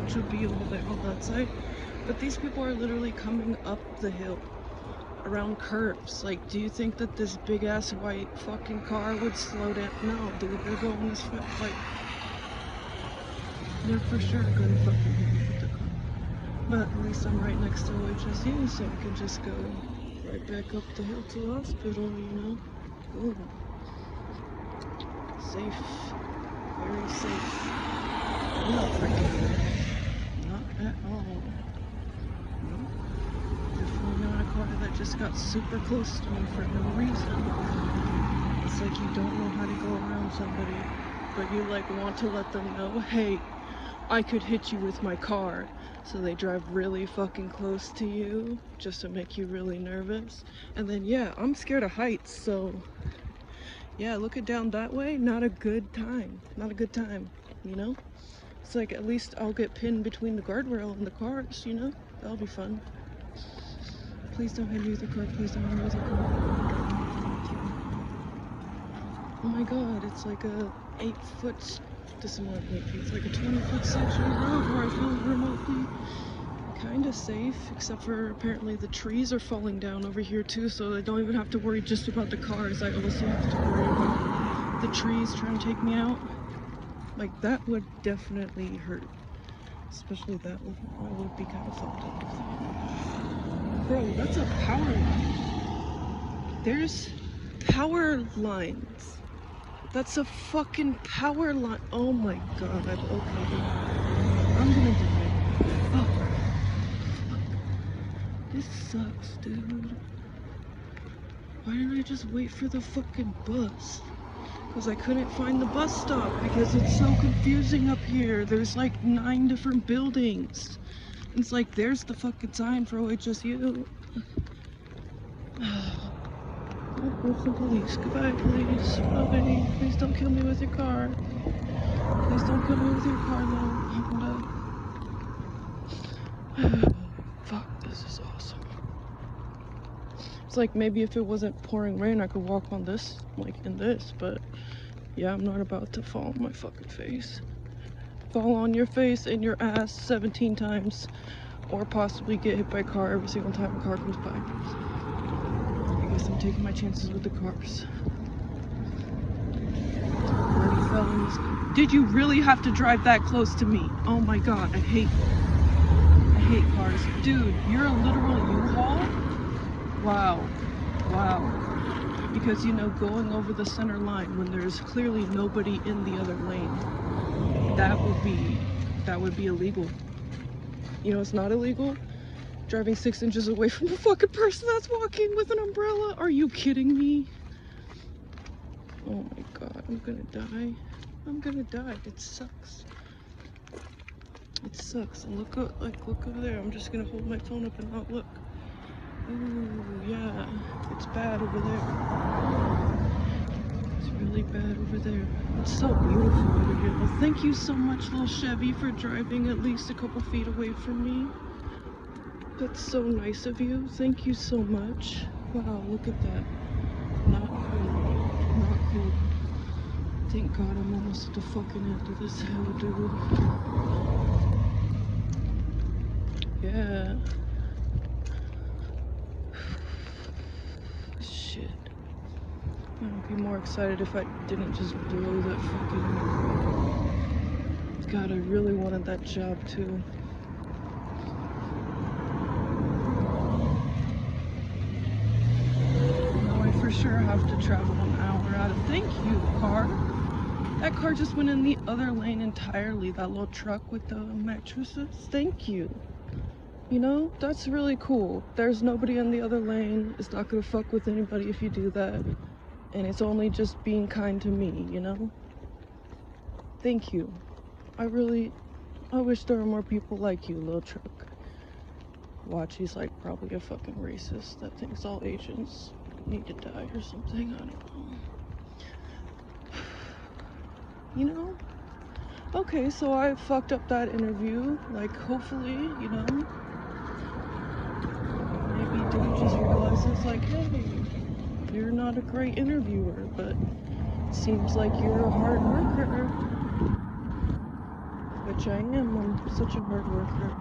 which would be over there on that side. But these people are literally coming up the hill around curves. Like, do you think that this big ass white fucking car would slow down? No, dude, they're going this way. Like, they're for sure gonna fucking hit me with the car. But at least I'm right next to OHSU, so I can just go right back up the hill to the hospital, you know? Ooh. Safe. Very safe. I'm not freaking out. Not at all. Nope. Definitely not a car that just got super close to me for no reason. It's like you don't know how to go around somebody, but you like want to let them know, hey, I could hit you with my car. So they drive really fucking close to you just to make you really nervous. And then yeah, I'm scared of heights, so yeah, looking down that way, not a good time. Not a good time, you know? It's like at least I'll get pinned between the guardrail and the cars, you know? That'll be fun. Please don't hit me with the car, please don't hit me with the car. Oh my god, it's like a 8-foot, this is more than 8 feet, it's like a 20-foot section of road where I feel remotely kind of safe, except for apparently the trees are falling down over here too, so I don't even have to worry just about the cars. I also have to worry about the trees trying to take me out. Like, that would definitely hurt. Especially that one. I would be kind of fucked up with that. Bro, that's a power line. There's power lines. That's a fucking power line. Oh my god. Okay. I'm gonna die. Oh. This sucks, dude. Why didn't I just wait for the fucking bus? Because I couldn't find the bus stop because it's so confusing up here. There's like 9 different buildings. It's like, there's the fucking sign for OHSU. Oh, there's some police. Goodbye, police. Bye. Please don't kill me with your car. Please don't kill me with your car, no. Fuck, this is awesome. It's like maybe if it wasn't pouring rain, I could walk on this, like in this, but yeah, I'm not about to fall on my fucking face. Fall on your face and your ass 17 times, or possibly get hit by a car every single time a car comes by. I guess I'm taking my chances with the cars. Already fell in this. Did you really have to drive that close to me? Oh my god, I hate cars. Dude, you're a literal U-Haul? Wow. Wow. Because, you know, going over the center line when there's clearly nobody in the other lane, that would be illegal. You know, it's not illegal? Driving 6 inches away from the fucking person that's walking with an umbrella. Are you kidding me? Oh my god, I'm gonna die. I'm gonna die. It sucks. It sucks. And look over there. I'm just gonna hold my phone up and not look. Ooh, yeah. It's bad over there. It's really bad over there. It's so beautiful over here. Well, thank you so much, little Chevy, for driving at least a couple feet away from me. That's so nice of you. Thank you so much. Wow, look at that. Not cool. Not cool. Thank God I'm almost at the fucking end of this hill, dude. Yeah. Shit. I'd be more excited if I didn't just blow that fucking... God, I really wanted that job too. Now I for sure have to travel an hour out of... Thank you, car. That car just went in the other lane entirely. That little truck with the mattresses. Thank you. You know, that's really cool. There's nobody in the other lane. It's not gonna fuck with anybody if you do that. And it's only just being kind to me, you know? Thank you. I wish there were more people like you, little truck. Watch, he's like probably a fucking racist that thinks all Asians need to die or something. I don't know. You know? Okay, so I fucked up that interview. Like, hopefully, you know? Maybe dude just realizes, like, hey, you're not a great interviewer, but it seems like you're a hard worker. which I am. I'm such a hard worker.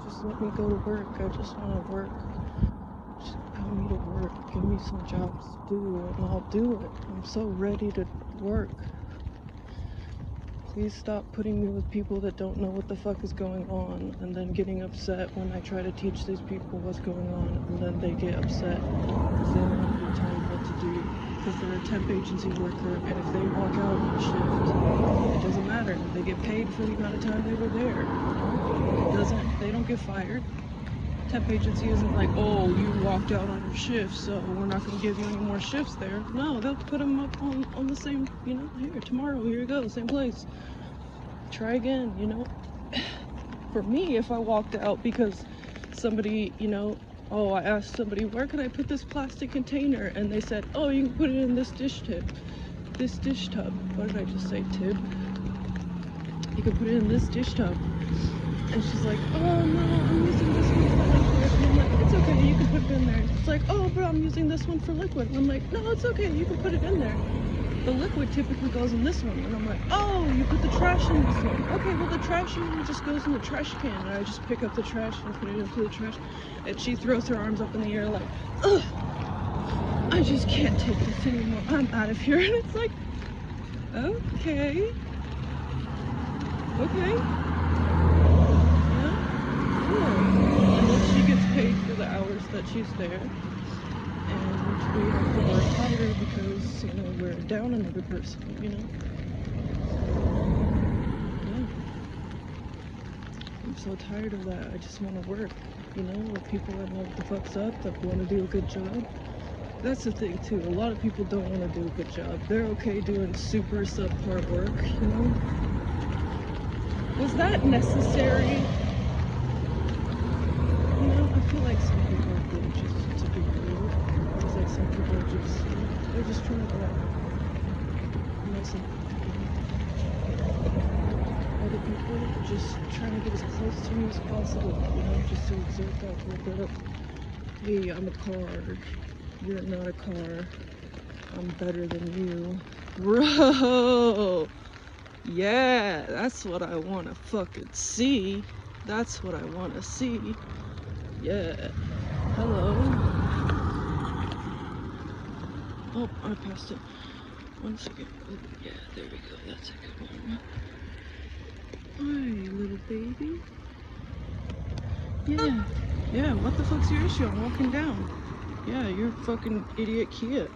Just let me go to work. I just want to work. Just tell me to work. Give me some jobs to do, and I'll do it. I'm so ready to work. Please stop putting me with people that don't know what the fuck is going on, and then getting upset when I try to teach these people what's going on, and then they get upset because they don't have to tell me what to do, because they're a temp agency worker, and if they walk out on shift, it doesn't matter. They get paid for the amount of time they were there. They don't get fired. Temp agency isn't like, oh, you walked out on your shift, so we're not going to give you any more shifts there. No, they'll put them up on the same, here, tomorrow, here you go, same place. Try again, For me, if I walked out because somebody, I asked somebody, where can I put this plastic container? And they said, oh, you can put it in this dish tub. What did I just say, tib? You can put it in this dish tub. And she's like, oh no, I'm using this one for liquid. And I'm like, it's okay, you can put it in there. It's like, oh, but I'm using this one for liquid. And I'm like, no, it's okay, you can put it in there. The liquid typically goes in this one. And I'm like, oh, you put the trash in this one. Okay, well, the trash usually just goes in the trash can. And I just pick up the trash and put it into the trash. And she throws her arms up in the air like, ugh, I just can't take this anymore. I'm out of here. And it's like, okay. Unless she gets paid for the hours that she's there, and we have to work harder because we're down another person. I'm so tired of that. I just want to work. With people that know what the fuck's up, that want to do a good job. That's the thing too. A lot of people don't want to do a good job. They're okay doing super subpar work. Was that necessary? I feel like some people are good just to be rude. It's like some people are just, they're just trying to go out. Other people are just trying to get as close to me as possible, just to exert that little bit of, hey, I'm a car, you're not a car, I'm better than you. Bro! Yeah, that's what I want to fucking see. That's what I want to see. Yeah. Hello. Oh, I passed it. 1 second. Oh, yeah, there we go. That's a good one. Hi, little baby. Yeah. Yeah, what the fuck's your issue? I'm walking down. Yeah, you're fucking idiot Kia.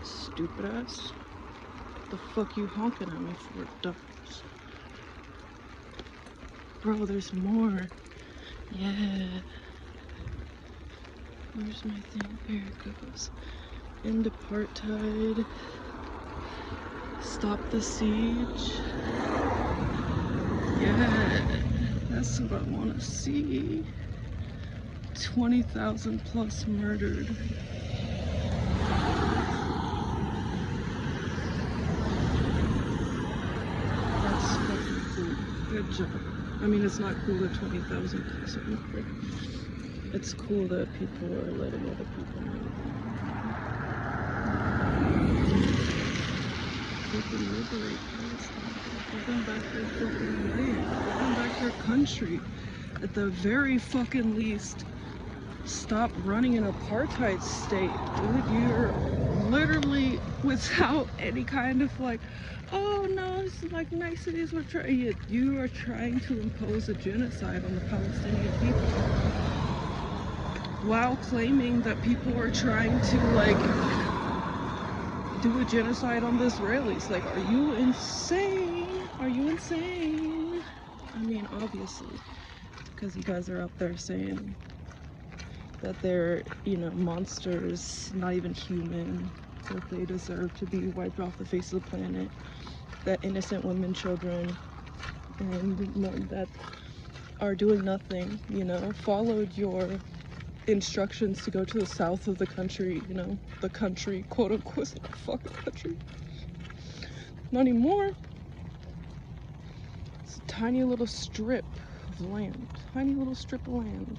Stupid ass. The fuck you honking at me for, dumbass? Bro, there's more. Yeah. Where's my thing? There it goes. End apartheid. Stop the siege. Yeah. That's what I want to see. 20,000 plus murdered. That's fucking cool. Good job. I mean, it's not cool that 20,000 plus are murdered. It's cool that people are letting other people know. Fucking liberate Palestine. Give them back their fucking land. Give them back their country. At the very fucking least, stop running an apartheid state. Dude, you're literally without any kind of like, oh no, this is like niceties. You are trying to impose a genocide on the Palestinian people, while claiming that people are trying to like do a genocide on the Israelis. Like, are you insane? Are you insane? I mean, obviously, because you guys are out there saying that they're, monsters, not even human, that they deserve to be wiped off the face of the planet, that innocent women, children, and men that are doing nothing, followed your instructions to go to the south of the country, the country, quote unquote, it's not a fucking country. Not anymore. It's a tiny little strip of land. Tiny little strip of land,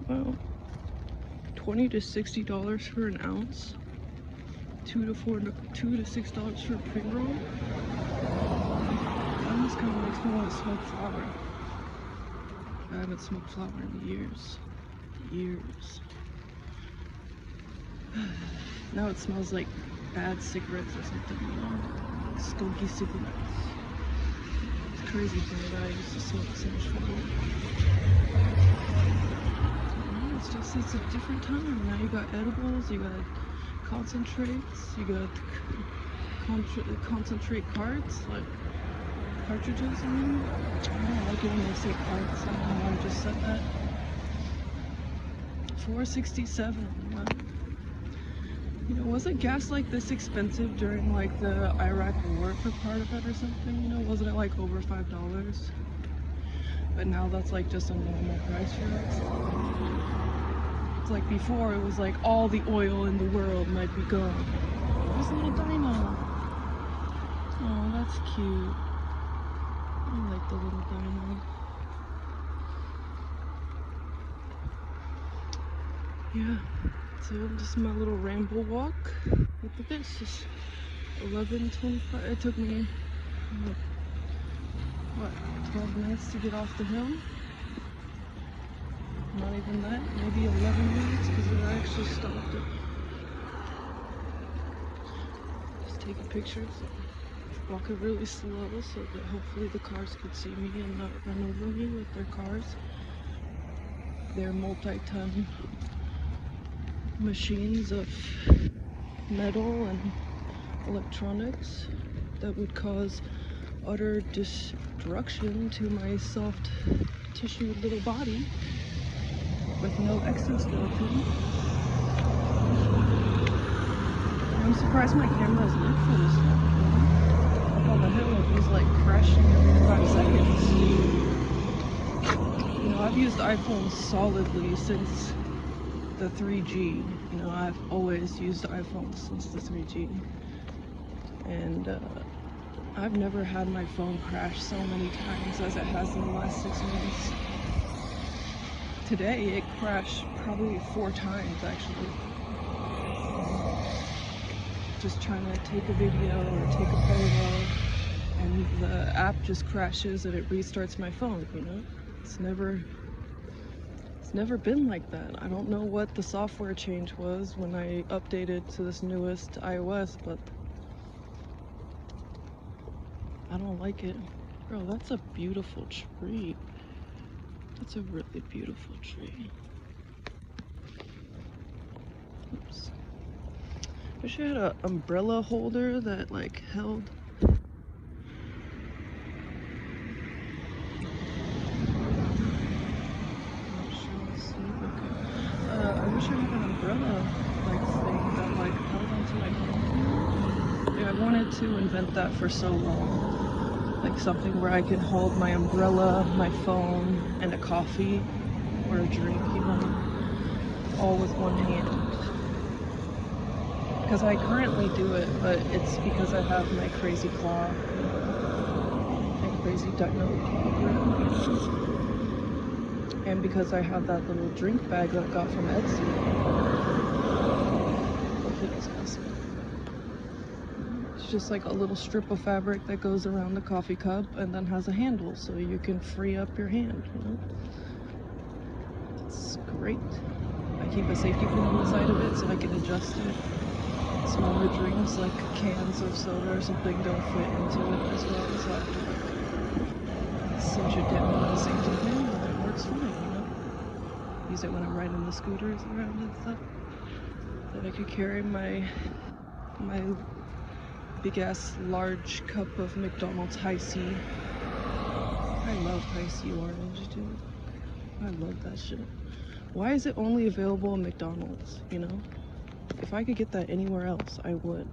Well, $20 to $60 for an ounce. $2 to $6 for a pre-roll. That just kind of makes me want to smoke flower. I haven't smoked flower in years. Now it smells like bad cigarettes or something, you know? Like skunky cigarettes. It's crazy thing that I used to smoke so much flower. It's a different time. Now you got edibles, you got concentrates, you got concentrate cards, like cartridges, I mean. I don't like it when they say cards, I don't know why I just said that. $4.67. You know, wasn't gas like this expensive during like the Iraq war for part of it or something? You know, wasn't it like over $5? But now that's like just a normal price for us. It's like before it was like all the oil in the world might be gone. There's a little dino. Oh, that's cute. I like the little dino. Yeah, so just my little ramble walk. Look at this, just 11:25. It took me, what, 12 minutes to get off the hill? Not even that, maybe 11 minutes because I actually stopped it. Just taking pictures, walking really slow so that hopefully the cars could see me and not run over me with their cars. They're multi-ton machines of metal and electronics that would cause utter destruction to my soft tissue little body with no exoskeleton. I'm surprised my camera is lit for this stuff. Up on the hill it was like crashing every 5 seconds. You know, I've used iPhones solidly since the 3G. You know, I've always used iPhones since the 3G. And I've never had my phone crash so many times as it has in the last 6 months. Today it crashed probably 4 times actually. Just trying to take a video or take a photo and the app just crashes and it restarts my phone, you know? It's never been like that. I don't know what the software change was when I updated to this newest iOS, but I don't like it. Bro, that's a beautiful tree. That's a really beautiful tree. Oops. Wish I had an umbrella holder that like held. I wish I had an umbrella like thing that like held onto my phone. Yeah, I wanted to invent that for so long. Like something where I could hold my umbrella, my phone, and a coffee or a drink even, all with one hand. Because I currently do it, but it's because I have my crazy claw, my crazy dino claw. And because I have that little drink bag that I got from Etsy. Hopefully it's messy. It's just like a little strip of fabric that goes around the coffee cup and then has a handle so you can free up your hand, you know? It's great. I keep a safety pin on the side of it so I can adjust it. Smaller drinks like cans of soda or something don't fit into it as well, so I have to like cinch it down with a safety pin and it works fine, you know? Use it when I'm riding the scooters around and stuff. Then I could carry my big ass large cup of McDonald's High C. I love High C orange, dude. I love that shit. Why is it only available in McDonald's, you know? If I could get that anywhere else, I would.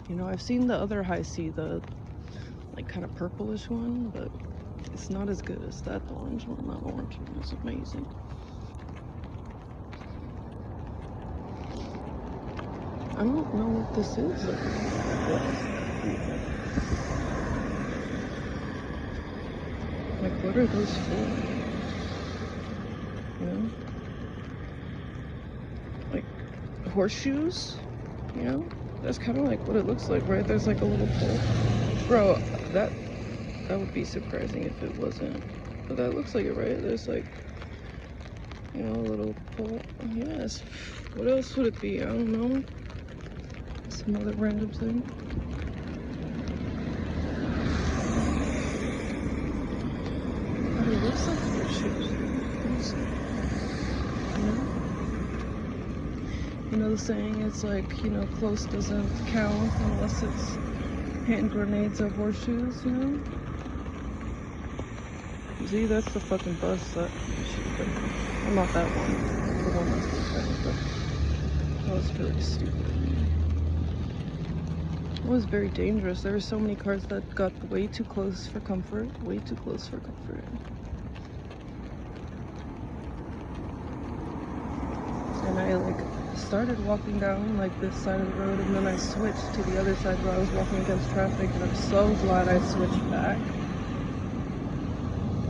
You know, I've seen the other High C, the like kind of purplish one, but it's not as good as that orange one. That orange one is amazing. I don't know what this is. Like, what are those for? You know? Like, horseshoes? You know? That's kind of like what it looks like, right? There's like a little pole. Bro, that would be surprising if it wasn't. But that looks like it, right? There's like, you know, a little pole. Yes. What else would it be? I don't know. Some other random thing. But it looks like horseshoes. You know the saying, it's like, you know, close doesn't count unless it's hand grenades or horseshoes, you know? See, that's the fucking bus that should have been. Well, not that one. The one that's been but that was really stupid. It was very dangerous. There were so many cars that got way too close for comfort. Way too close for comfort. And I like started walking down like this side of the road, and then I switched to the other side where I was walking against traffic, and I'm so glad I switched back,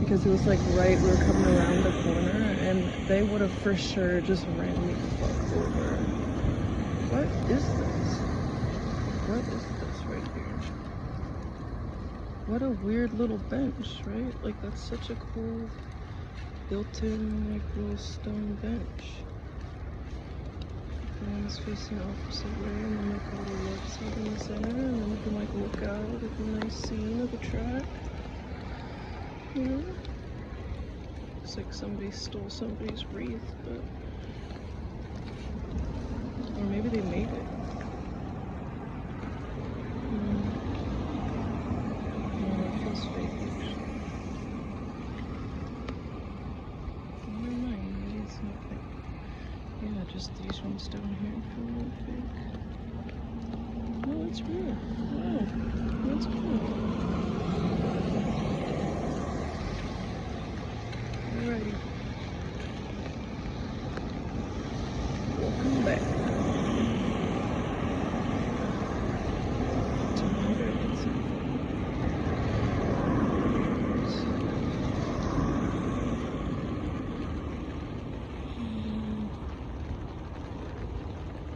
because it was like right, we were coming around the corner and they would have for sure just ran me the fuck over. What is this? What is this right here? What a weird little bench, right? Like, that's such a cool built-in like little stone bench. And it's facing the opposite way, and then like a little left side in the center, and then you can like look out at the nice scene of the track. You know? Looks like somebody stole somebody's wreath, but or maybe they made it. No, that feels fake actually. Never mind, maybe it's not fake. Yeah, just these ones down here feel a little fake. No, it's real. Wow, that's cool. Alrighty. Welcome back.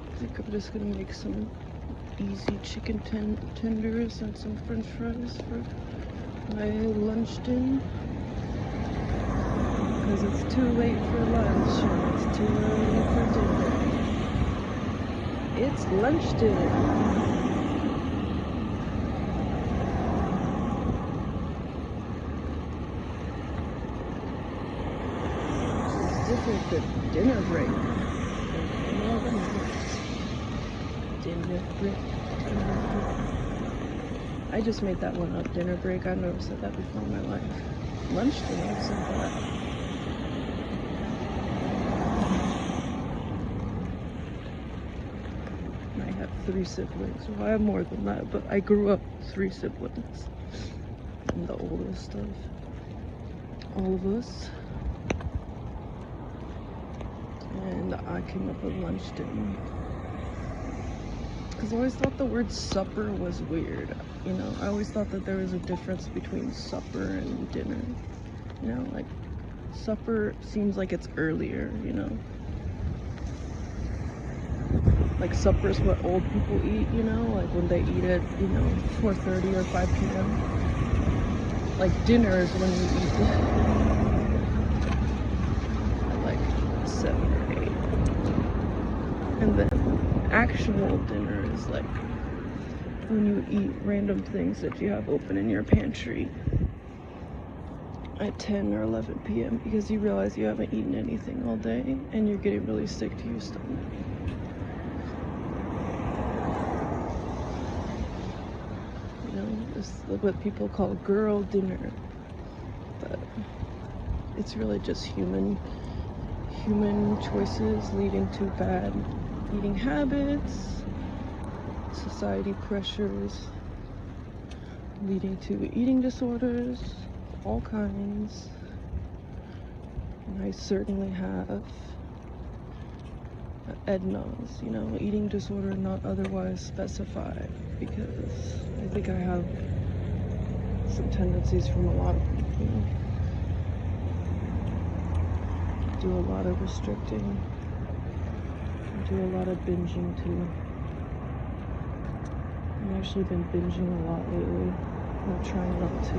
I think I'm just gonna make some easy chicken tenders and some french fries for my lunch-din. Because it's too late for lunch and it's too early for dinner. It's lunch dinner. It's different than dinner break. Dinner break. I just made that one up, dinner break. I've never said that before in my life. Lunch dinner, I've said that. I have 3 siblings. Well, I have more than that, but I grew up 3 siblings. I'm the oldest of all of us. And I came up with lunch dinner. Because I always thought the word supper was weird. You know, I always thought that there was a difference between supper and dinner. You know, like, supper seems like it's earlier, you know? Like, supper is what old people eat, you know? Like, when they eat at, you know, 4:30 or 5 p.m. Like, dinner is when you eat at, like, 7 or 8. And then actual dinner is, like, when you eat random things that you have open in your pantry at 10 or 11 p.m. because you realize you haven't eaten anything all day and you're getting really sick to your stomach. You know, it's what people call girl dinner, but it's really just human choices leading to bad eating habits, society pressures leading to eating disorders, all kinds. And I certainly have EDNAs, you know, eating disorder not otherwise specified, because I think I have some tendencies from a lot of people. Do a lot of restricting, do a lot of binging too. I've actually been binging a lot lately. I'm trying not to.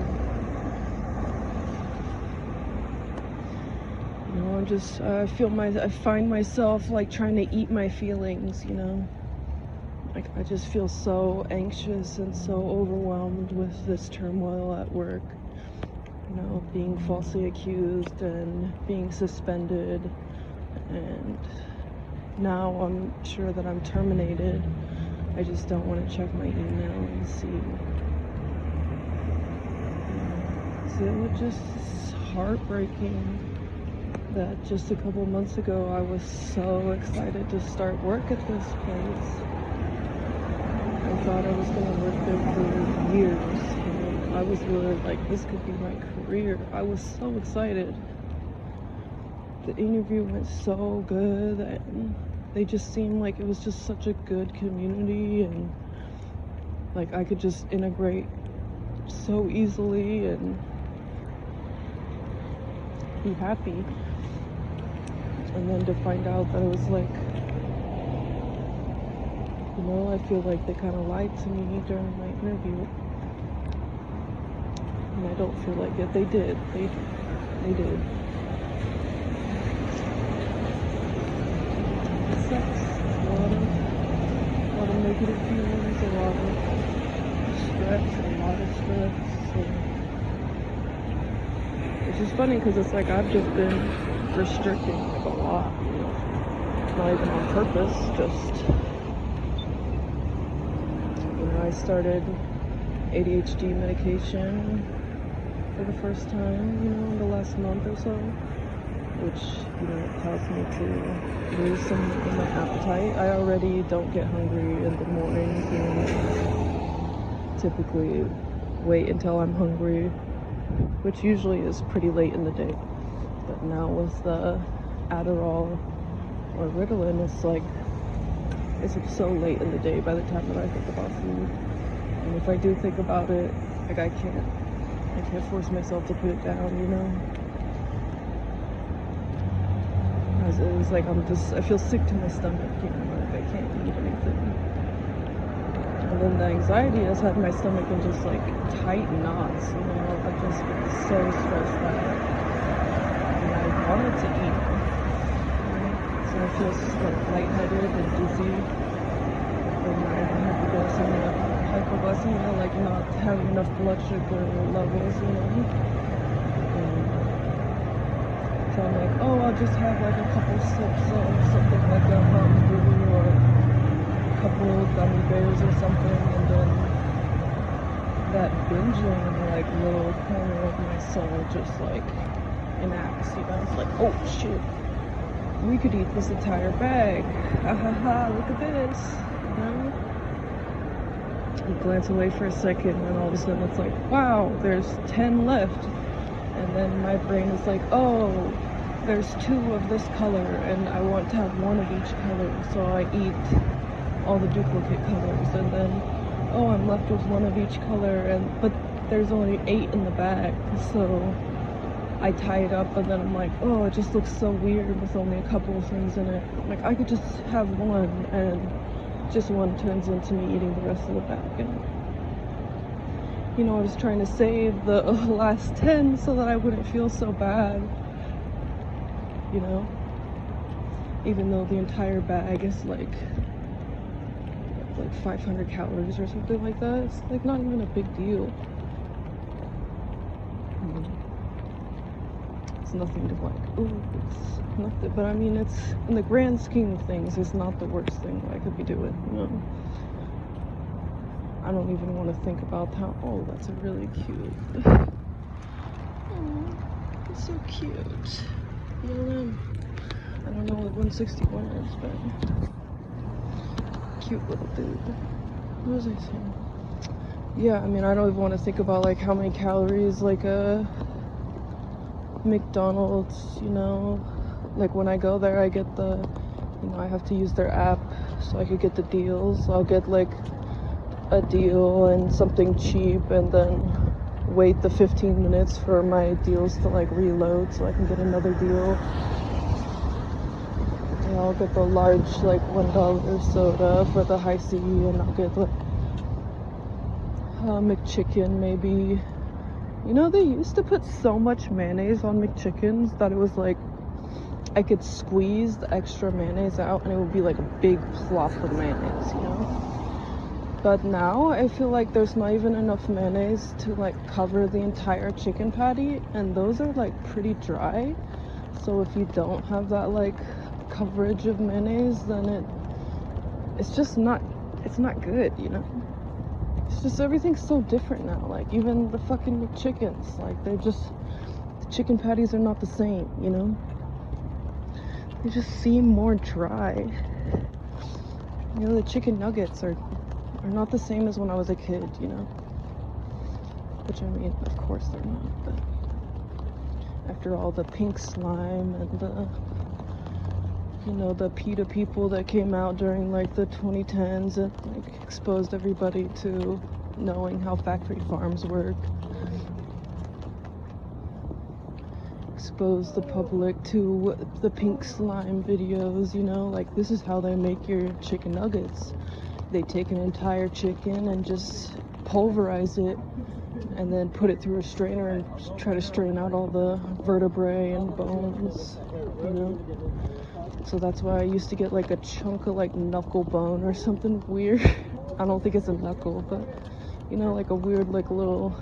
You know, I find myself like trying to eat my feelings, you know. Like I just feel so anxious and so overwhelmed with this turmoil at work. You know, being falsely accused and being suspended, and now I'm sure that I'm terminated. I just don't want to check my email and see. So it was just heartbreaking that just a couple months ago I was so excited to start work at this place. I thought I was going to work there for years. You know, I was really like, this could be my career. I was so excited. The interview went so good, and they just seemed like it was just such a good community, and like I could just integrate so easily and be happy. And then to find out that it was like, you know, I feel like they kind of lied to me during my interview. And I don't feel like it. They did. They did. It sucks. A lot of negative feelings, a lot of stress. It's just funny because it's like I've just been restricting like a lot, you know, not even on purpose, just, you know, I started ADHD medication for the first time, you know, in the last month or so, which, you know, caused me to lose some of my appetite. I already don't get hungry in the mornings, and typically wait until I'm hungry, which usually is pretty late in the day. But now with the Adderall or Ritalin, it's like, it's so late in the day by the time that I think about food. And if I do think about it, like I can't force myself to put it down, you know? As it is like I feel sick to my stomach, you know, like I can't eat anything. And then the anxiety has had my stomach in just like tight knots, you know? I've just been so stressed out. I wanted to eat, right? So I feel like lightheaded and dizzy, and I have to go somewhere hypoglycemia, like not having enough blood sugar levels, you know. And so I'm like, oh, I'll just have like a couple sips of something like a Mountain Dew or a couple gummy bears or something, and then that binging like little corner of my soul just like enacts, you know. It's like, oh shit, we could eat this entire bag, ha ha ha, look at this, you know. You glance away for a second and all of a sudden it's like, wow, there's 10 left, and then my brain is like, oh, there's 2 of this color and I want to have 1 of each color, so I eat all the duplicate colors, and then, oh, I'm left with 1 of each color, but there's only 8 in the bag, so I tie it up, and then I'm like, oh, it just looks so weird with only a couple of things in it. Like, I could just have 1, and just 1 turns into me eating the rest of the bag. And, you know, I was trying to save the last 10 so that I wouldn't feel so bad, you know? Even though the entire bag is like 500 calories or something like that. It's like not even a big deal. It's nothing to like, ooh, it's nothing, but I mean, it's, in the grand scheme of things, it's not the worst thing that I could be doing, you know? I don't even want to think about how, oh, that's a really cute, oh, it's so cute, I don't know what 161 is, but cute little dude. What was I saying? Yeah, I mean, I don't even want to think about like how many calories like a McDonald's, you know, like when I go there I get the, you know, I have to use their app so I could get the deals. I'll get like a deal and something cheap, and then wait the 15 minutes for my deals to like reload so I can get another deal. Yeah, I'll get the large like $1 soda for the high C, and I'll get like McChicken, maybe. You know, they used to put so much mayonnaise on McChickens that it was like I could squeeze the extra mayonnaise out and it would be like a big plop of mayonnaise, you know? But now I feel like there's not even enough mayonnaise to like cover the entire chicken patty, and those are like pretty dry. So if you don't have that like coverage of mayonnaise, then it's just not, it's not good, you know? It's just everything's so different now. Like even the fucking McChickens, like they're just, the chicken patties are not the same, you know? They just seem more dry. You know, the chicken nuggets are not the same as when I was a kid, you know? Which I mean, of course they're not, but after all the pink slime and the, you know, the PETA people that came out during like the 2010s and like exposed everybody to knowing how factory farms work, exposed the public to the pink slime videos, you know, like this is how they make your chicken nuggets. They take an entire chicken and just pulverize it and then put it through a strainer and try to strain out all the vertebrae and bones, you know? So that's why I used to get like a chunk of like knuckle bone or something weird. I don't think it's a knuckle, but you know, like a weird like little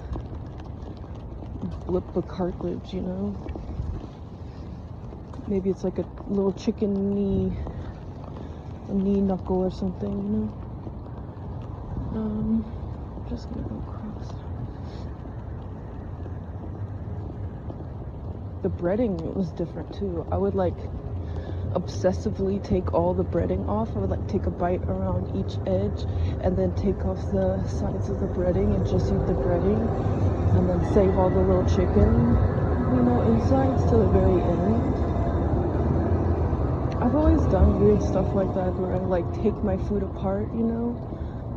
blip of cartilage, you know? Maybe it's like a little chicken knee, a knee knuckle or something, you know? Just gonna go across. The breading was different too. I would like obsessively take all the breading off. I would like take a bite around each edge and then take off the sides of the breading and just eat the breading, and then save all the little chicken, you know, insides to the very end. I've always done weird stuff like that where I like take my food apart, you know?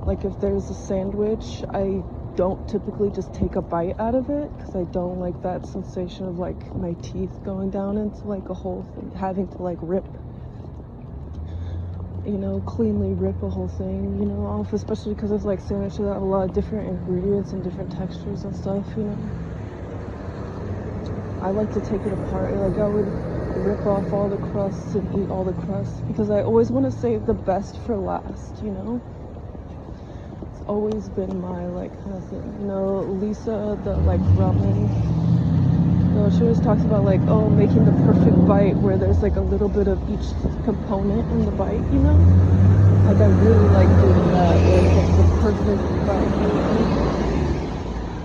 Like if there's a sandwich, I don't typically just take a bite out of it because I don't like that sensation of like my teeth going down into like a whole thing, having to like rip, you know, cleanly rip a whole thing, you know, off, especially because it's like sandwiches that have a lot of different ingredients and different textures and stuff, you know. I like to take it apart. Like I would rip off all the crusts and eat all the crusts because I always want to save the best for last, you know. Always been my like kind of thing, you know. Lisa, the like ramen, you know, she always talks about like, oh, making the perfect bite where there's like a little bit of each component in the bite, you know. Like I really like doing that, where it's like the perfect bite, you know?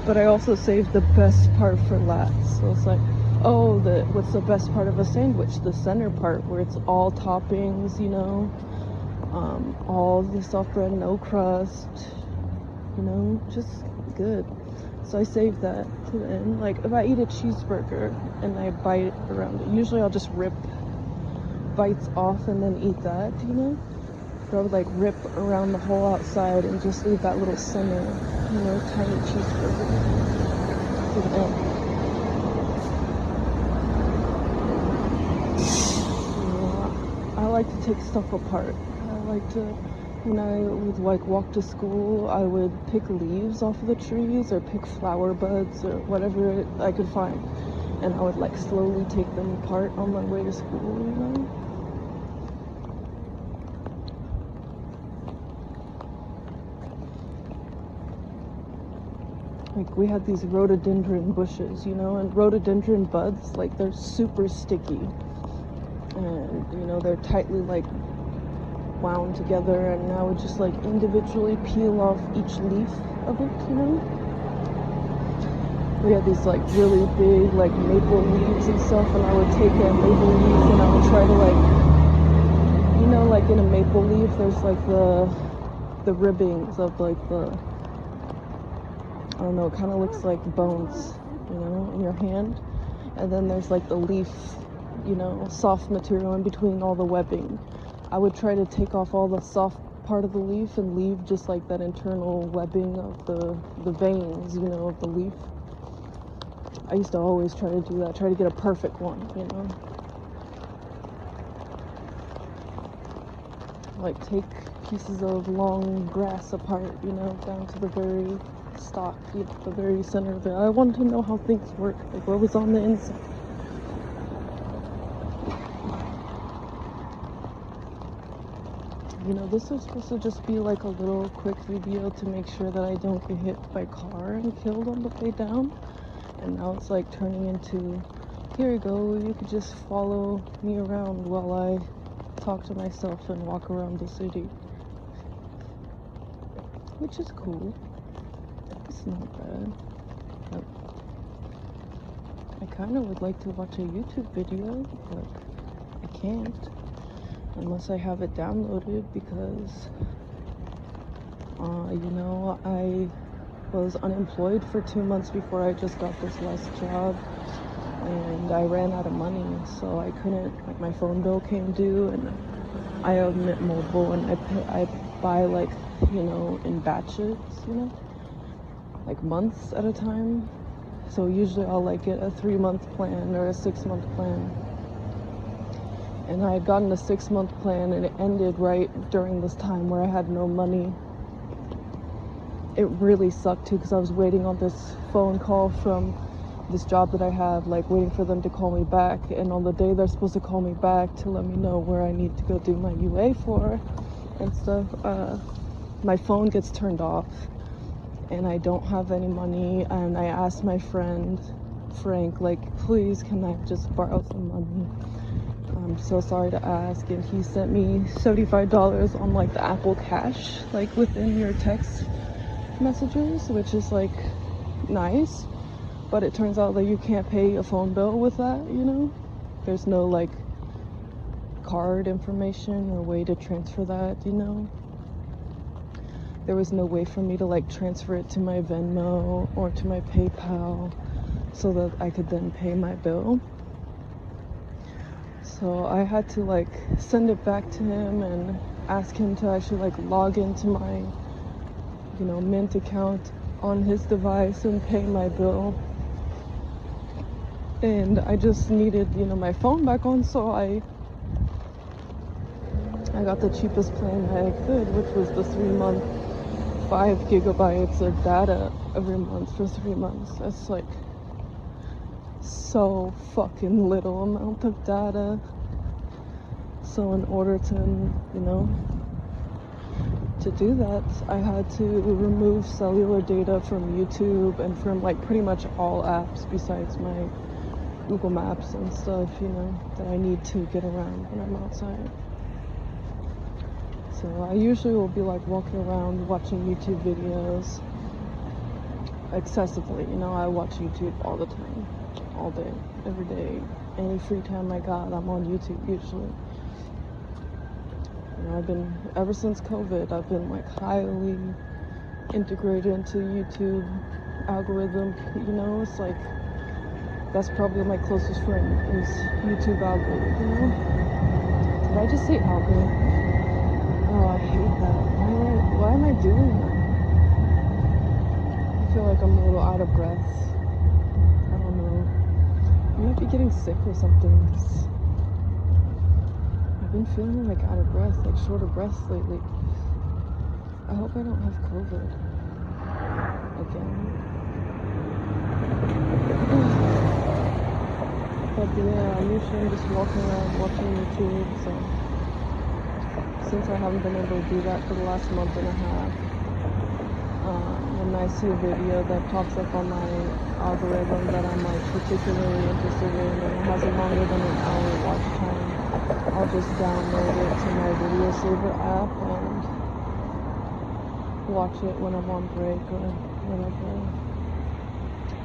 But I also save the best part for last. So it's like, oh, what's the best part of a sandwich? The center part where it's all toppings, you know, all the soft bread, no crust, you know, just good. So I save that to the end. Like if I eat a cheeseburger and I bite around it, usually I'll just rip bites off and then eat that, you know. But I would like rip around the whole outside and just leave that little center, you know, tiny cheeseburger to the end. Yeah, I like to take stuff apart. I like to, when I would like walk to school, I would pick leaves off of the trees or pick flower buds or whatever I could find, and I would like slowly take them apart on my way to school, you know. Like we had these rhododendron bushes, you know, and rhododendron buds, like they're super sticky, and you know, they're tightly like wound together, and I would just like individually peel off each leaf of it, you know. We had these like really big like maple leaves and stuff, and I would take a maple leaf and I would try to like, you know, like in a maple leaf there's like the ribbings of like the, I don't know, it kind of looks like bones, you know, in your hand, and then there's like the leaf, you know, soft material in between all the webbing. I would try to take off all the soft part of the leaf and leave just like that internal webbing of the veins, you know, of the leaf. I used to always try to do that, try to get a perfect one, you know. Like take pieces of long grass apart, you know, down to the very stock, you know, the very center of it. I wanted to know how things work, like what was on the inside. You know, this was supposed to just be like a little quick video to make sure that I don't get hit by a car and killed on the way down. And now it's like turning into, here you go, you could just follow me around while I talk to myself and walk around the city. Which is cool. It's not bad. But I kind of would like to watch a YouTube video, but I can't. Unless I have it downloaded, because you know, I was unemployed for 2 months before I just got this last job, and I ran out of money, so I couldn't, like, my phone bill came due, and I own Mint Mobile, and I buy, like, you know, in batches, you know, like months at a time. So usually I'll like get a 3-month plan or a 6-month plan. And I had gotten a 6-month plan, and it ended right during this time where I had no money. It really sucked too, because I was waiting on this phone call from this job that I have, like waiting for them to call me back. And on the day they're supposed to call me back to let me know where I need to go do my UA for and stuff, my phone gets turned off and I don't have any money. And I asked my friend Frank, like, please, can I just borrow some money? I'm so sorry to ask. And he sent me $75 on like the Apple Cash, like within your text messages, which is like nice. But it turns out that you can't pay a phone bill with that, you know? There's no like card information or way to transfer that, you know? There was no way for me to like transfer it to my Venmo or to my PayPal so that I could then pay my bill. So I had to like send it back to him and ask him to actually like log into my, you know, Mint account on his device and pay my bill. And I just needed, you know, my phone back on, so I got the cheapest plan I could, which was the 3-month 5 gigabytes of data every month for 3 months. That's like so fucking little amount of data. So in order to, you know, to do that, I had to remove cellular data from YouTube and from like pretty much all apps besides my Google Maps and stuff, you know, that I need to get around when I'm outside. So I usually will be like walking around watching YouTube videos excessively, you know. I watch YouTube all the time, all day, every day. Any free time I got, I'm on YouTube usually. You know, I've been, ever since COVID, I've been like highly integrated into YouTube algorithm, you know. It's like, that's probably my closest friend is YouTube algorithm, you know. Did I just say algorithm? Oh, I hate that. Why am I doing that? I feel like I'm a little out of breath. I don't know. I might be getting sick or something. I've been feeling like out of breath, like short of breath lately. I hope I don't have COVID again. But yeah, I'm usually just walking around watching YouTube, so since I haven't been able to do that for the last month and a half, when I see a video that pops up on my algorithm that I'm like particularly interested in and it has a longer than an hour watch time, I'll just download it to my video saver app and watch it when I'm on break or whatever.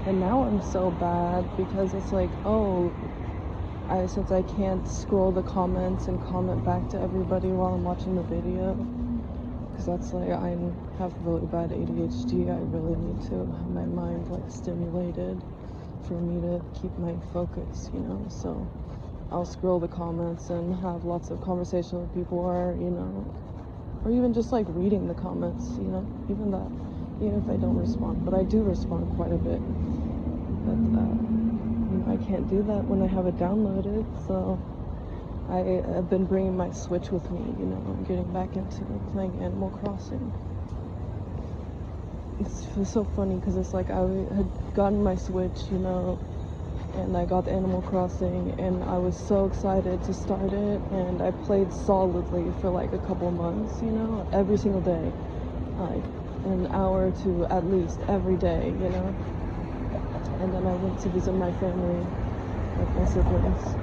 And now I'm so bad because it's like, oh, since I can't scroll the comments and comment back to everybody while I'm watching the video, because that's like, I have really bad ADHD, I really need to have my mind like stimulated for me to keep my focus, you know. So I'll scroll the comments and have lots of conversation with people, or, you know, or even just like reading the comments, you know, even if I don't respond, but I do respond quite a bit. But I can't do that when I have it downloaded, so I've been bringing my Switch with me, you know. I'm getting back into playing Animal Crossing. it's so funny because it's like I had gotten my Switch, you know, and I got Animal Crossing, and I was so excited to start it, and I played solidly for like a couple months, you know, every single day, like an hour to at least every day, you know. And then I went to visit my family, like my siblings,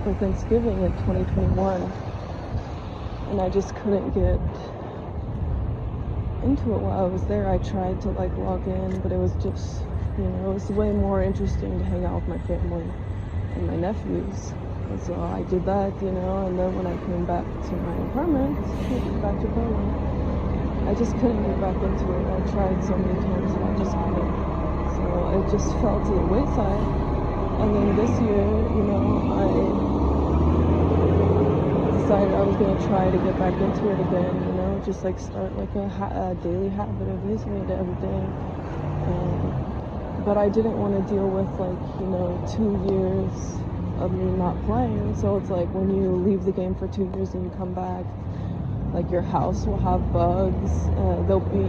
for Thanksgiving in 2021, and I just couldn't get into it while I was there. I tried to like log in, but it was just, you know, it was way more interesting to hang out with my family and my nephews. And so I did that, you know, and then when I came back to my apartment, back to Portland, I just couldn't get back into it. I tried so many times and I just couldn't. So it just fell to the wayside. And then this year, you know, I decided I was going to try to get back into it again, you know, just like start like a daily habit of using it every day. But I didn't want to deal with like, you know, 2 years of me not playing. So it's like when you leave the game for 2 years and you come back, like your house will have bugs,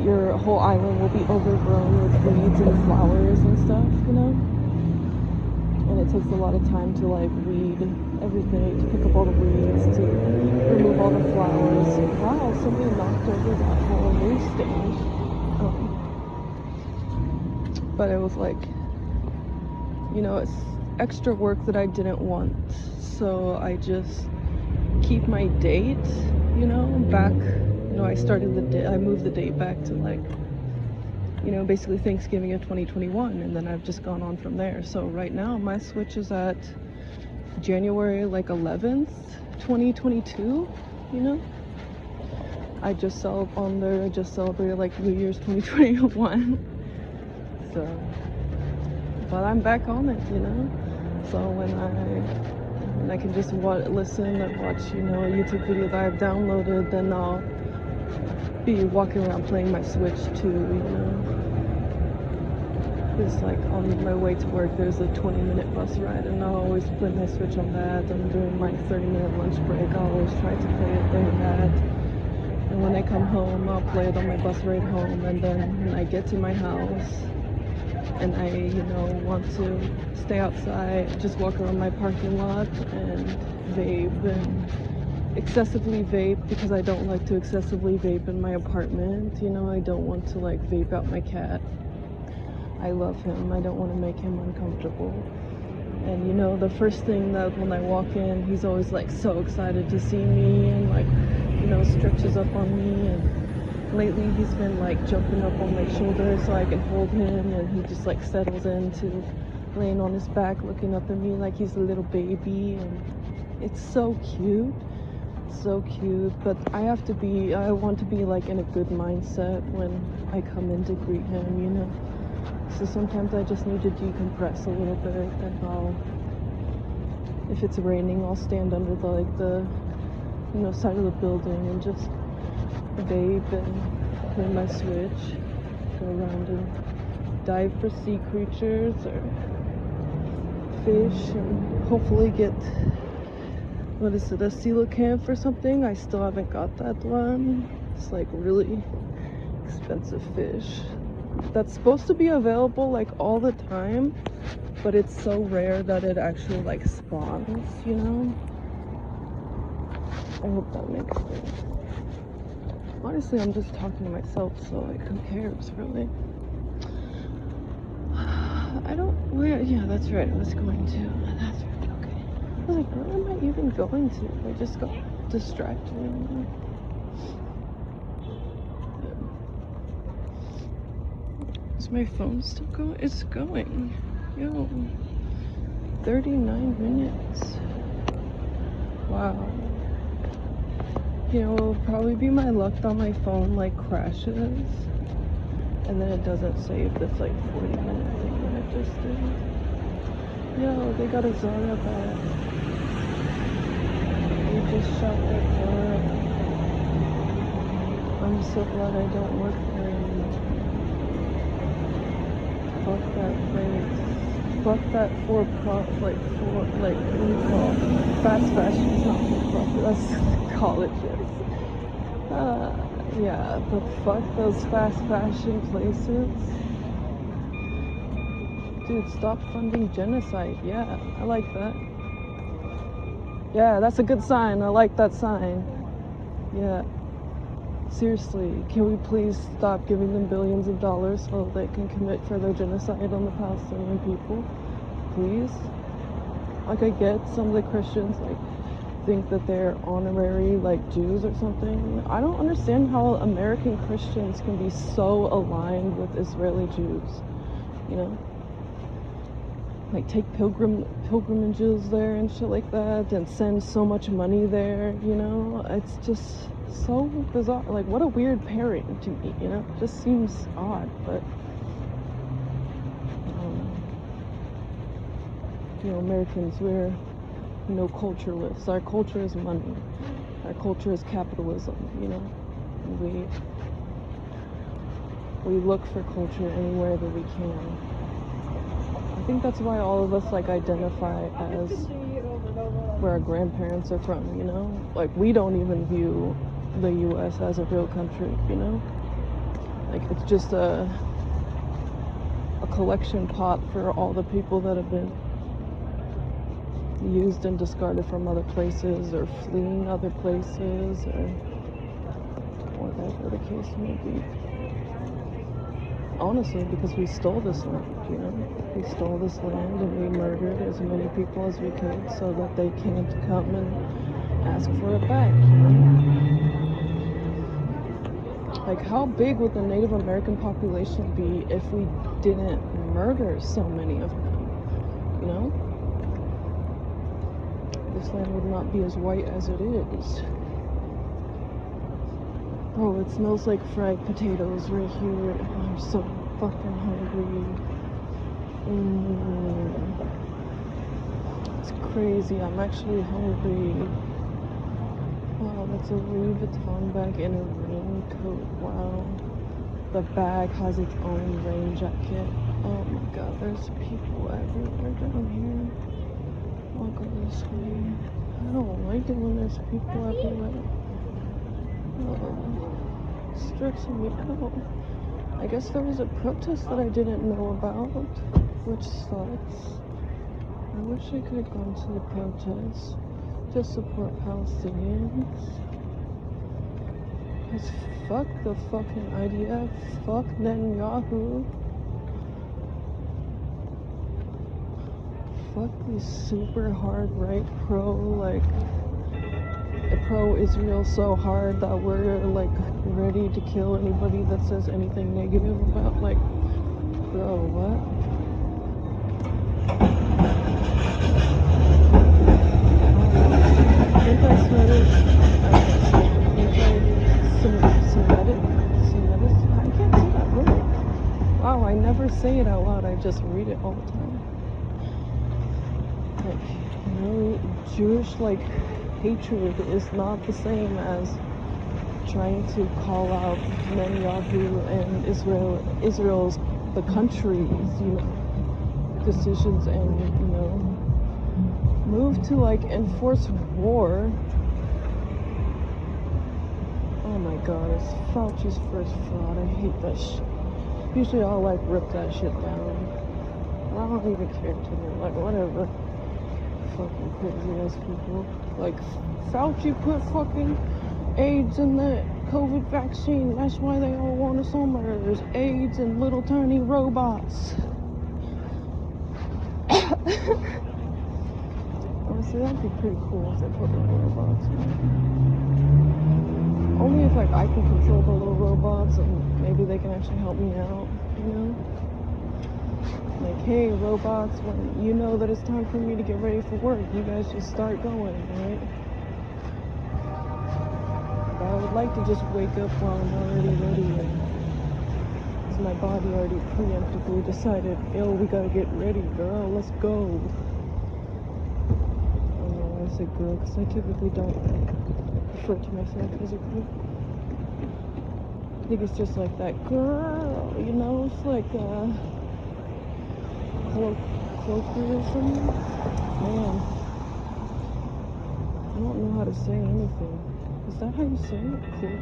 your whole island will be overgrown with weeds and flowers and stuff, you know. And it takes a lot of time to like weed everything, to pick up all the weeds, to remove all the flowers. Wow, somebody knocked over that whole news stand. But it was like, you know, it's extra work that I didn't want. So I just keep my date, you know, back, you know, I moved the date back to like, you know, basically Thanksgiving of 2021, and then I've just gone on from there. So right now my Switch is at January like 11th, 2022, you know. I just celebrated like New Year's 2021. So, but I'm back on it, you know. So when I can just listen and watch, you know, a YouTube video that I've downloaded, then I'll be walking around playing my Switch too, you know. It's like on my way to work, there's a 20-minute bus ride, and I'll always play my Switch on that. And during my 30-minute lunch break, I'll always try to play it during that. And when I come home, I'll play it on my bus ride home. And then when I get to my house and I, you know, want to stay outside, just walk around my parking lot and vape and excessively vape, because I don't like to excessively vape in my apartment. You know, I don't want to like vape out my cat. I love him. I don't want to make him uncomfortable. And you know, the first thing that when I walk in, he's always like so excited to see me and like, you know, stretches up on me. And lately he's been like jumping up on my shoulder so I can hold him, and he just like settles into laying on his back looking up at me like he's a little baby, and it's so cute. So cute. But I want to be like in a good mindset when I come in to greet him, you know. So sometimes I just need to decompress a little bit, and if it's raining, I'll stand under the you know, side of the building and just vape and play my Switch, go around and dive for sea creatures or fish, and hopefully get, what is it, a coelacanth or something. I still haven't got that one. It's like really expensive fish that's supposed to be available like all the time, but it's so rare that it actually like spawns, you know. I hope that makes sense. Honestly, I'm just talking to myself, so like who cares really. Yeah, that's right, I was going to, that's right, okay. I was like, where am I even going to? I just got distracted. Is my phone still going? It's going. Yo, 39 minutes. Wow. You know, it'll probably be my luck that my phone like crashes, and then it doesn't save this like 40-minute thing that I just did. Yo, they got a Zara back. They just shot their car. I'm so glad I don't work there anymore. Fuck that place. Fuck that what do you call it? Fast fashion is not for profit. That's colleges. Yeah, but fuck those fast fashion places. Dude, stop funding genocide. Yeah, I like that. Yeah, that's a good sign. I like that sign. Yeah. Seriously, can we please stop giving them billions of dollars so they can commit further genocide on the Palestinian people? Please? Like, I get some of the Christians, like, think that they're honorary, like, Jews or something. I don't understand how American Christians can be so aligned with Israeli Jews, you know? Like, take pilgrimages there and shit like that, and send so much money there, you know? It's just so bizarre. Like, what a weird pairing to me, you know? It just seems odd, but you know, Americans, we're, you know, cultureless. Our culture is money. Our culture is capitalism, you know? We look for culture anywhere that we can. I think that's why all of us, like, identify as where our grandparents are from, you know? Like, we don't even view the U.S. as a real country, you know? Like, it's just a collection pot for all the people that have been used and discarded from other places, or fleeing other places, or whatever the case may be. Honestly, because we stole this land, you know? We stole this land and we murdered as many people as we could so that they can't come and ask for it back, you know? Like, how big would the Native American population be if we didn't murder so many of them, you know? This land would not be as white as it is. Oh, it smells like fried potatoes right here. I'm so fucking hungry. It's crazy. I'm actually hungry. Wow, that's a Louis Vuitton bag and a raincoat. Wow. The bag has its own rain jacket. Oh my god, there's people everywhere down here. I'll go this way. I don't like it when there's people everywhere. Stressing me out. I guess there was a protest that I didn't know about, which sucks. I wish I could have gone to the protest to support Palestinians. Cause fuck the fucking IDF, fuck Netanyahu, fuck these super hard right pro-Israel so hard that we're like ready to kill anybody that says anything negative about, like, bro, what? Anti-Semitic, I can't say that word. Wow, I never say it out loud, I just read it all the time. Like, you know, Jewish, like, hatred is not the same as trying to call out Netanyahu and Israel's, the country's, you know, decisions, and, you know, move to, like, enforce war. Oh my god, it's Fauci's first fraud. I hate that shit. Usually I'll, like, rip that shit down. I don't even care to me, like, whatever. Fucking crazy ass people. Like, Fauci put fucking AIDS in the COVID vaccine. That's why they all want us on there. There's AIDS and little tiny robots. Honestly, that'd be pretty cool if they put little robots in there. Only if, like, I can control the little robots and maybe they can actually help me out, you know? Like, hey, robots, when you know that it's time for me to get ready for work, you guys just start going, right? But I would like to just wake up while I'm already ready, because my body already preemptively decided, yo, we gotta get ready, girl, let's go. I don't know why I say girl, because I typically don't refer to myself as a girl. I think it's just like that, girl, you know, it's like, colloquialism. Man, I don't know how to say anything. Is that how you say it?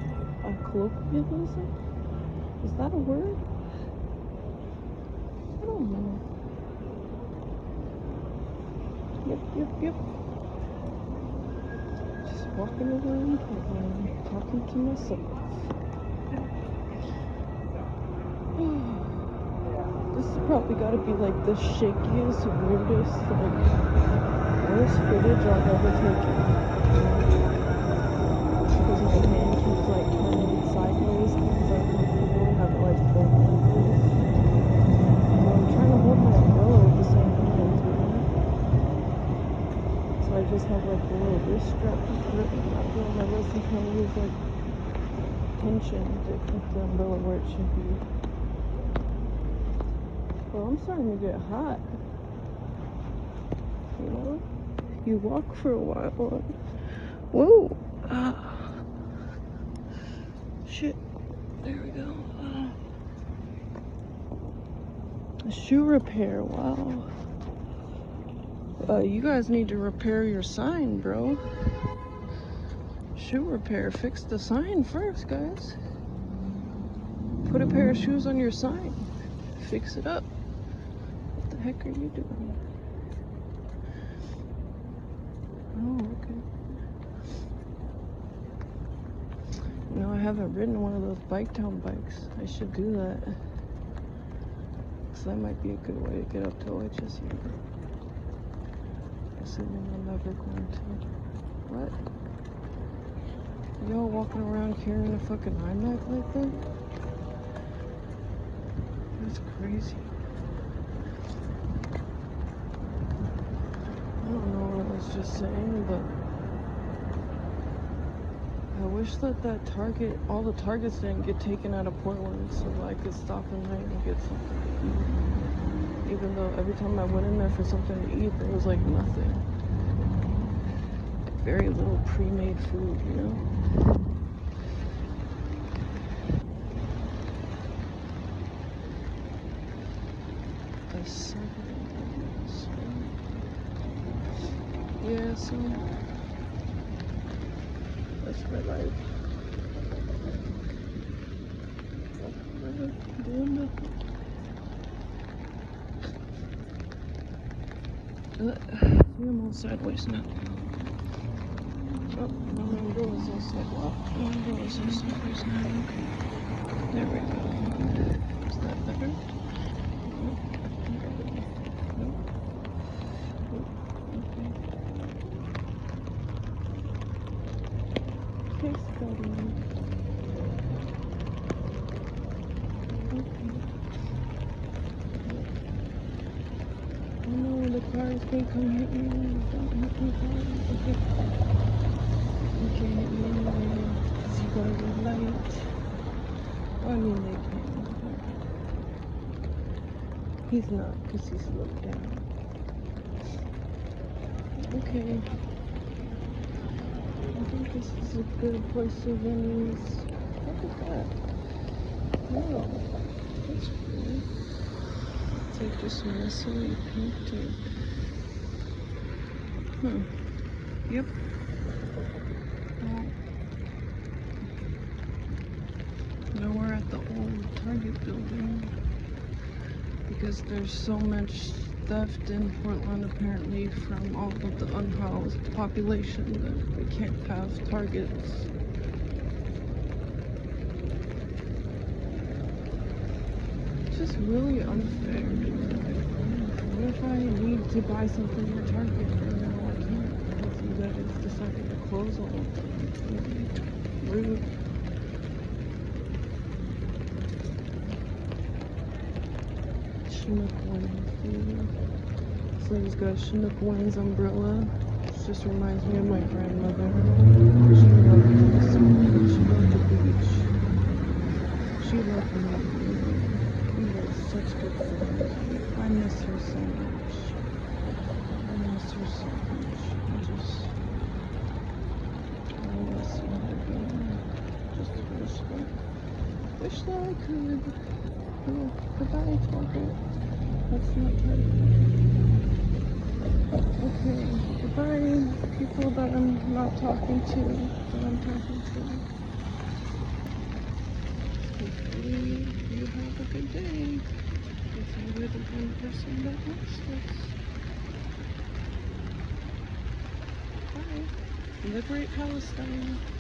colloquialism? Is that a word? I don't know. Yep. Just walking around and talking to myself. This has probably got to be like the shakiest, weirdest, like worst footage I've ever taken. Because my hand keeps like turning sideways because I'm uncomfortable and have it like bent like this. So I'm trying to hold my umbrella with the same hand, you know? So I just have like the little wrist strap wrapped around my wrist and trying to use like tension to keep the umbrella where it should be. Well, I'm starting to get hot. You know? You walk for a while. Whoa! Shit. There we go. Shoe repair. Wow. You guys need to repair your sign, bro. Shoe repair. Fix the sign first, guys. Put a pair of shoes on your sign. Fix it up. What the heck are you doing? Oh, okay. You know, I haven't ridden one of those bike town bikes. I should do that. So that might be a good way to get up to OHSU. Assuming I'm never going to. What? Y'all walking around carrying a fucking iMac like that? That's crazy. I don't know what I was just saying, but I wish that Target, all the Targets didn't get taken out of Portland so that I could stop in there and get something to eat. Even though every time I went in there for something to eat, there was like nothing. Like very little pre-made food, you know? Yeah, so that's my life. Doing nothing. See, I'm all sideways now. Oh, my umbrella's all sideways. My umbrella's all sideways now. Okay. There we go. Is that better? Nope. Nope. Okay. Case study. Okay. Oh no, the cars can't come hit me. Don't hit me, cars. Okay. You can't hit me anyway. Cause you got a red light. I mean, they can. He's not, because he slowed down. Okay. I think this is a good place to run these. Look at that. Wow. That's cool. It's like just messily painted. Yep. Well, now we're at the old Target building. Because there's so much theft in Portland apparently from all of the unhoused population that we can't have Targets. It's just really unfair. What if I need to buy something at Target and now I can't because you guys decided to close all of them? It's really rude. Chinook Wings, dude. So he's got Chinook Wings umbrella. It just reminds me of my grandmother. She loved me so much. She loved the beach. She loved me. We were such good friends. I miss her so much. I miss her so much. I miss her again. Just wish that I could. Oh, goodbye, Target. That's not Target. Okay, goodbye, people that I'm not talking to, that I'm talking to. good day. If you're the kind of person that watched this. Bye. Liberate Palestine.